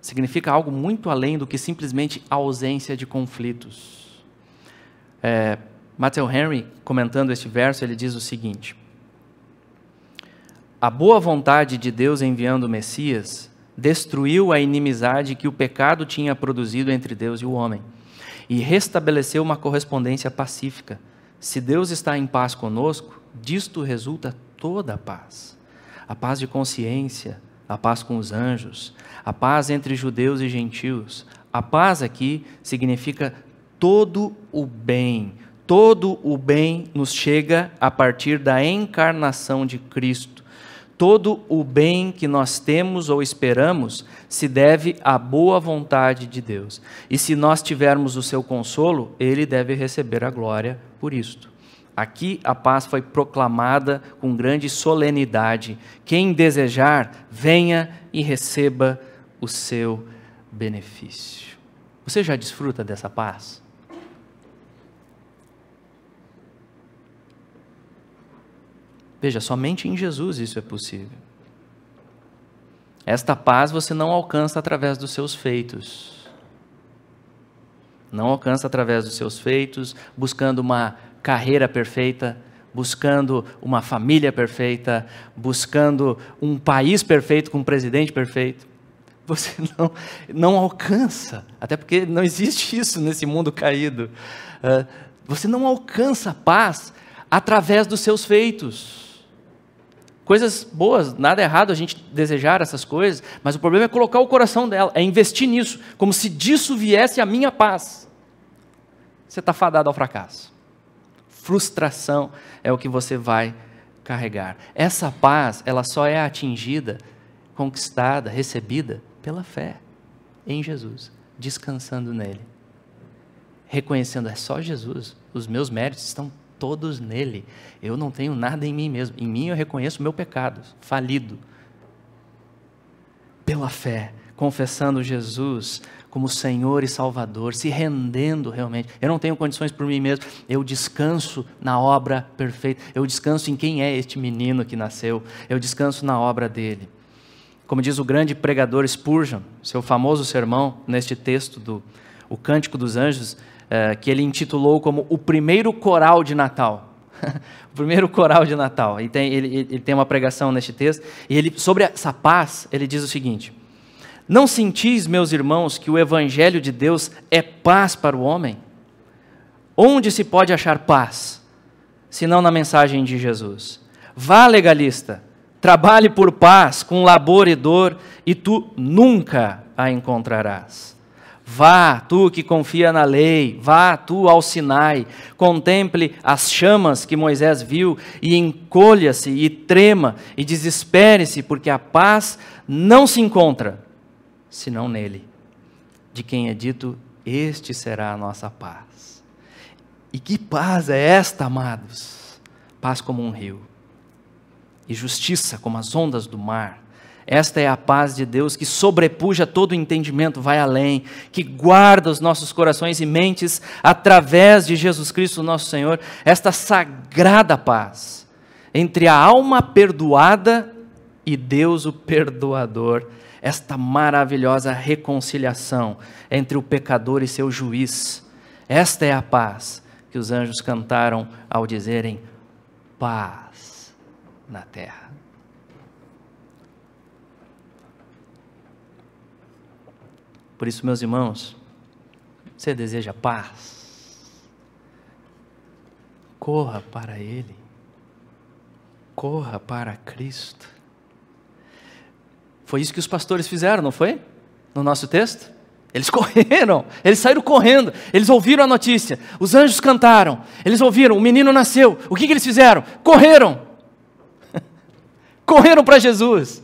significa algo muito além do que simplesmente ausência de conflitos. Matthew Henry, comentando este verso, ele diz o seguinte: a boa vontade de Deus enviando o Messias destruiu a inimizade que o pecado tinha produzido entre Deus e o homem e restabeleceu uma correspondência pacífica. Se Deus está em paz conosco, disto resulta toda a paz. A paz de consciência, a paz com os anjos, a paz entre judeus e gentios. A paz aqui significa todo o bem. Todo o bem nos chega a partir da encarnação de Cristo. Todo o bem que nós temos ou esperamos se deve à boa vontade de Deus. E se nós tivermos o seu consolo, Ele deve receber a glória por isto. Aqui a paz foi proclamada com grande solenidade. Quem desejar, venha e receba o seu benefício. Você já desfruta dessa paz? Veja, somente em Jesus isso é possível. Esta paz você não alcança através dos seus feitos. Não alcança através dos seus feitos, buscando uma carreira perfeita, buscando uma família perfeita, buscando um país perfeito com um presidente perfeito. Você não alcança, até porque não existe isso nesse mundo caído. Você não alcança a paz através dos seus feitos. Coisas boas, nada errado a gente desejar essas coisas, mas o problema é colocar o coração dela, é investir nisso, como se disso viesse a minha paz. Você está fadado ao fracasso. Frustração é o que você vai carregar. Essa paz, ela só é atingida, conquistada, recebida pela fé em Jesus, descansando nele. Reconhecendo, é só Jesus, os meus méritos estão todos nele. Eu não tenho nada em mim mesmo. Em mim eu reconheço o meu pecado, falido. Pela fé, confessando Jesus como Senhor e Salvador, se rendendo realmente. Eu não tenho condições por mim mesmo. Eu descanso na obra perfeita. Eu descanso em quem é este menino que nasceu. Eu descanso na obra dele. Como diz o grande pregador Spurgeon, seu famoso sermão neste texto do O Cântico dos Anjos, que ele intitulou como o primeiro coral de Natal. O primeiro coral de Natal. Ele tem uma pregação neste texto, e ele, sobre essa paz, ele diz o seguinte: não sentis, meus irmãos, que o Evangelho de Deus é paz para o homem? Onde se pode achar paz? senão na mensagem de Jesus. Vá, legalista, trabalhe por paz, com labor e dor, e tu nunca a encontrarás. Vá, tu que confia na lei, vá, tu ao Sinai, contemple as chamas que Moisés viu, e encolha-se, e trema, e desespere-se, porque a paz não se encontra, senão nele, de quem é dito, este será a nossa paz. E que paz é esta, amados? Paz como um rio, e justiça como as ondas do mar. Esta é a paz de Deus que sobrepuja todo o entendimento, vai além, que guarda os nossos corações e mentes através de Jesus Cristo, nosso Senhor. Esta sagrada paz entre a alma perdoada e Deus o perdoador. Esta maravilhosa reconciliação entre o pecador e seu juiz. Esta é a paz que os anjos cantaram ao dizerem paz na terra. Por isso, meus irmãos, você deseja paz? Corra para Ele. Corra para Cristo. Foi isso que os pastores fizeram, não foi? No nosso texto? Eles correram, eles saíram correndo, eles ouviram a notícia, os anjos cantaram, eles ouviram, o menino nasceu. O que eles fizeram? Correram. Correram para Jesus.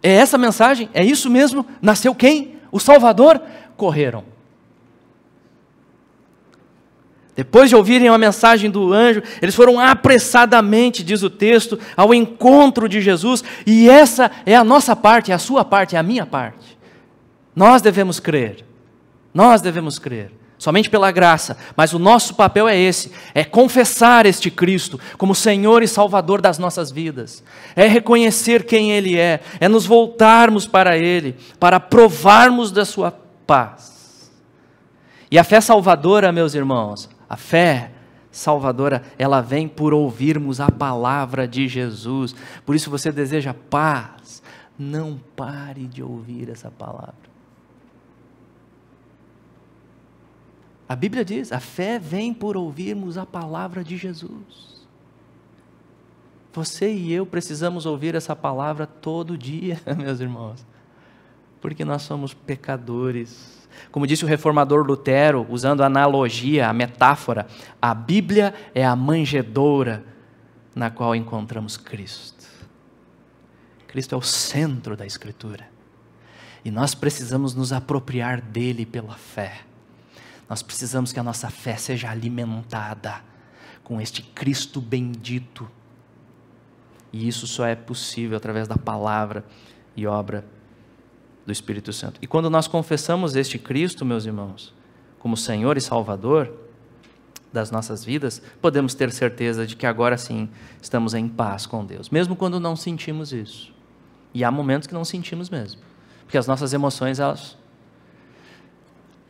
É essa a mensagem? É isso mesmo? Nasceu quem? O Salvador? Correram. Depois de ouvirem a mensagem do anjo, eles foram apressadamente, diz o texto, ao encontro de Jesus, e essa é a nossa parte, é a sua parte, é a minha parte. Nós devemos crer, somente pela graça, mas o nosso papel é esse, é confessar este Cristo como Senhor e Salvador das nossas vidas, é reconhecer quem Ele é nos voltarmos para Ele, para provarmos da sua paz. E a fé salvadora, meus irmãos, a fé salvadora, ela vem por ouvirmos a palavra de Jesus. Por isso você deseja paz, não pare de ouvir essa palavra. A Bíblia diz, a fé vem por ouvirmos a palavra de Jesus. Você e eu precisamos ouvir essa palavra todo dia, meus irmãos, porque nós somos pecadores. Como disse o reformador Lutero, usando a analogia, a metáfora, a Bíblia é a manjedoura na qual encontramos Cristo. Cristo é o centro da Escritura, e nós precisamos nos apropriar dele pela fé. Nós precisamos que a nossa fé seja alimentada com este Cristo bendito. E isso só é possível através da palavra e obra do Espírito Santo. E quando nós confessamos este Cristo, meus irmãos, como Senhor e Salvador das nossas vidas, podemos ter certeza de que agora sim estamos em paz com Deus, mesmo quando não sentimos isso. E há momentos que não sentimos mesmo, porque as nossas emoções, elas...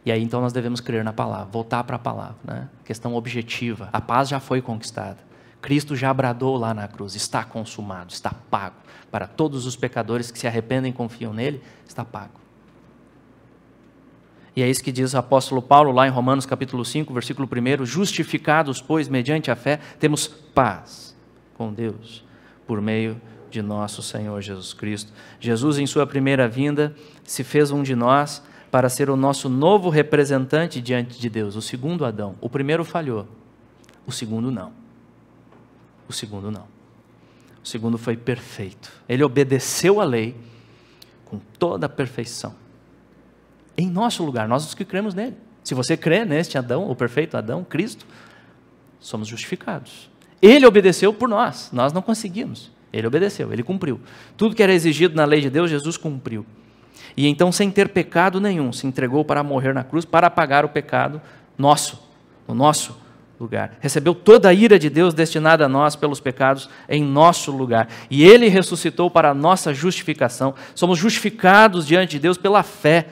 E aí então nós devemos crer na palavra, voltar para a palavra, né? Questão objetiva, a paz já foi conquistada, Cristo já bradou lá na cruz, está consumado, está pago, para todos os pecadores que se arrependem e confiam nele, está pago. E é isso que diz o apóstolo Paulo lá em Romanos capítulo 5, versículo 1, justificados, pois, mediante a fé, temos paz com Deus, por meio de nosso Senhor Jesus Cristo. Jesus, em sua primeira vinda, se fez um de nós, para ser o nosso novo representante diante de Deus, o segundo Adão. O primeiro falhou, o segundo não. O segundo foi perfeito. Ele obedeceu a lei com toda a perfeição. Em nosso lugar, nós os que cremos nele. Se você crê neste Adão, o perfeito Adão, Cristo, somos justificados. Ele obedeceu por nós, nós não conseguimos. Ele obedeceu, ele cumpriu. Tudo que era exigido na lei de Deus, Jesus cumpriu. E então, sem ter pecado nenhum, se entregou para morrer na cruz, para pagar o pecado nosso, no nosso lugar. Recebeu toda a ira de Deus destinada a nós pelos pecados em nosso lugar. E Ele ressuscitou para a nossa justificação. Somos justificados diante de Deus pela fé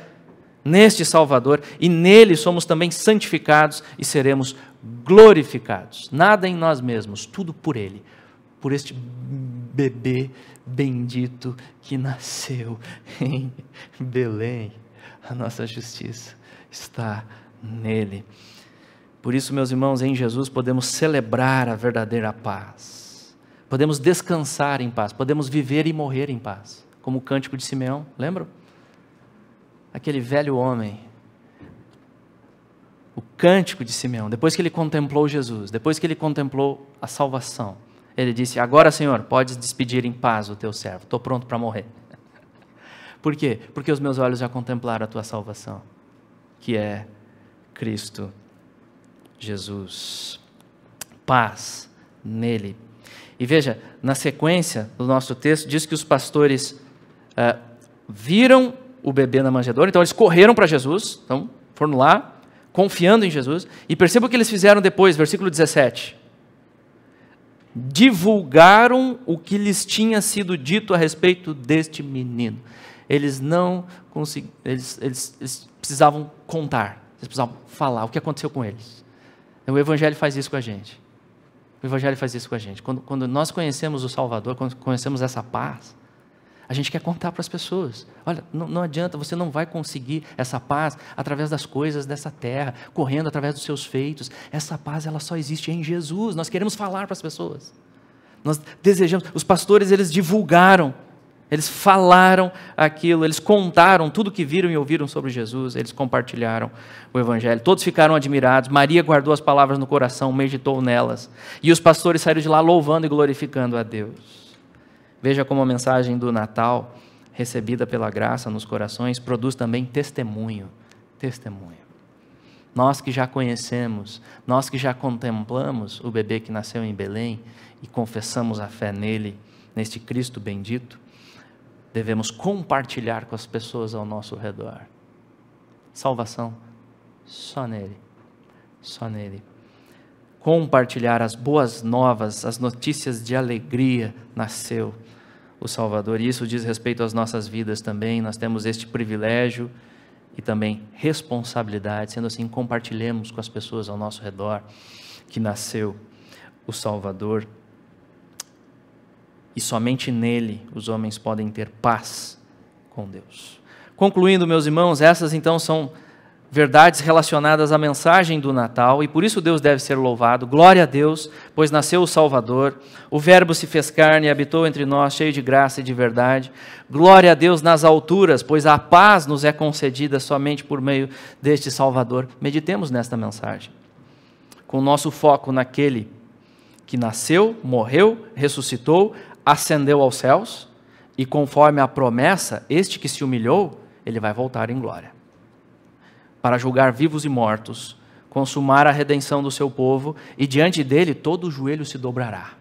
neste Salvador. E nele somos também santificados e seremos glorificados. Nada em nós mesmos, tudo por Ele. Por este bebê bendito que nasceu em Belém. A nossa justiça está nele. Por isso, meus irmãos, em Jesus podemos celebrar a verdadeira paz. Podemos descansar em paz, podemos viver e morrer em paz. Como o cântico de Simeão, lembram? Aquele velho homem, o cântico de Simeão, depois que ele contemplou Jesus, depois que ele contemplou a salvação, ele disse: agora, Senhor, podes despedir em paz o teu servo, estou pronto para morrer. Por quê? Porque os meus olhos já contemplaram a tua salvação, que é Cristo Jesus. Paz nele. E veja, na sequência do nosso texto, diz que os pastores viram o bebê na manjedoura, então eles correram para Jesus, então foram lá, confiando em Jesus, e perceba o que eles fizeram depois, versículo 17. Divulgaram o que lhes tinha sido dito a respeito deste menino. Eles não conseguiam, eles precisavam contar, eles precisavam falar o que aconteceu com eles. O Evangelho faz isso com a gente. O Evangelho faz isso com a gente. Quando nós conhecemos o Salvador, quando conhecemos essa paz, a gente quer contar para as pessoas. Olha, não adianta, você não vai conseguir essa paz através das coisas dessa terra, correndo através dos seus feitos. Essa paz, ela só existe em Jesus. Nós queremos falar para as pessoas. Nós desejamos. Os pastores, eles divulgaram, eles falaram aquilo, eles contaram tudo o que viram e ouviram sobre Jesus, eles compartilharam o Evangelho. Todos ficaram admirados. Maria guardou as palavras no coração, meditou nelas. E os pastores saíram de lá louvando e glorificando a Deus. Veja como a mensagem do Natal, recebida pela graça nos corações, produz também testemunho. Testemunho. Nós que já conhecemos, nós que já contemplamos o bebê que nasceu em Belém e confessamos a fé nele, neste Cristo bendito, devemos compartilhar com as pessoas ao nosso redor. Salvação só nele. Só nele. Compartilhar as boas novas, as notícias de alegria, nasceu o Salvador. E isso diz respeito às nossas vidas também. Nós temos este privilégio e também responsabilidade. Sendo assim, compartilhemos com as pessoas ao nosso redor que nasceu o Salvador. E somente nele os homens podem ter paz com Deus. Concluindo, meus irmãos, essas então são verdades relacionadas à mensagem do Natal, e por isso Deus deve ser louvado. Glória a Deus, pois nasceu o Salvador, o Verbo se fez carne e habitou entre nós, cheio de graça e de verdade. Glória a Deus nas alturas, pois a paz nos é concedida somente por meio deste Salvador. Meditemos nesta mensagem, com o nosso foco naquele que nasceu, morreu, ressuscitou, ascendeu aos céus, e conforme a promessa, este que se humilhou, ele vai voltar em glória, para julgar vivos e mortos, consumar a redenção do seu povo, e diante dele todo joelho se dobrará.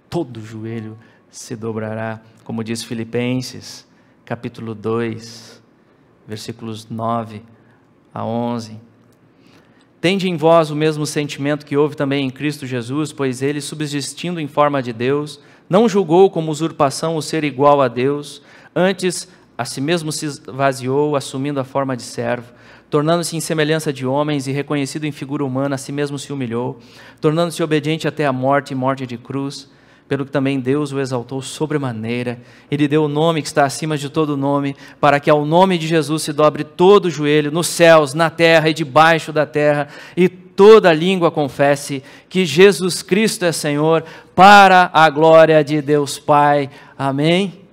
Todo joelho se dobrará, como diz Filipenses, capítulo 2, versículos 9 a 11. Tende em vós o mesmo sentimento que houve também em Cristo Jesus, pois ele, subsistindo em forma de Deus, não julgou como usurpação o ser igual a Deus, antes a si mesmo se esvaziou, assumindo a forma de servo, tornando-se em semelhança de homens e reconhecido em figura humana, a si mesmo se humilhou, tornando-se obediente até a morte e morte de cruz, pelo que também Deus o exaltou sobremaneira, e lhe deu o nome que está acima de todo nome, para que ao nome de Jesus se dobre todo o joelho, nos céus, na terra e debaixo da terra, e toda língua confesse que Jesus Cristo é Senhor, para a glória de Deus Pai. Amém?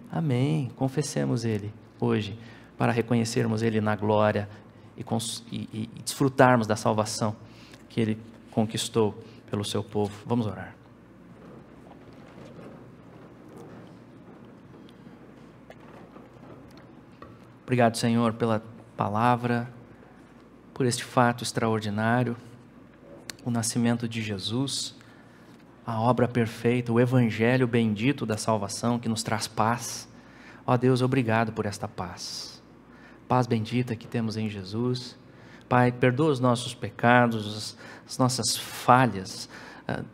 Amém. Confessemos Ele hoje, para reconhecermos Ele na glória e desfrutarmos da salvação que Ele conquistou pelo seu povo. Vamos orar. Obrigado, Senhor, pela palavra, por este fato extraordinário, o nascimento de Jesus, a obra perfeita, o Evangelho bendito da salvação que nos traz paz. Ó Deus, obrigado por esta paz. Paz bendita que temos em Jesus. Pai, perdoa os nossos pecados, as nossas falhas.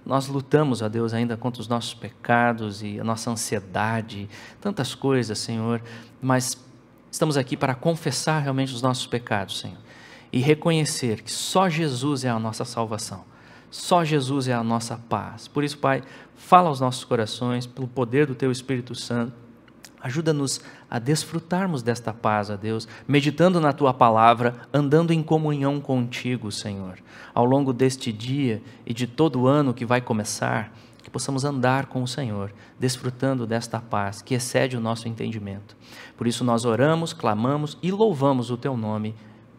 Nós lutamos, ó Deus, ainda contra os nossos pecados e a nossa ansiedade, tantas coisas, Senhor, mas estamos aqui para confessar realmente os nossos pecados, Senhor, e reconhecer que só Jesus é a nossa salvação, só Jesus é a nossa paz. Por isso, Pai, fala aos nossos corações, pelo poder do Teu Espírito Santo, Ajuda-nos a desfrutarmos desta paz, ó Deus, meditando na Tua palavra, andando em comunhão contigo, Senhor. Ao longo deste dia e de todo o ano que vai começar, que possamos andar com o Senhor, desfrutando desta paz que excede o nosso entendimento. Por isso nós oramos, clamamos e louvamos o Teu nome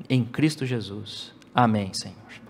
em Cristo Jesus. Amém, Senhor.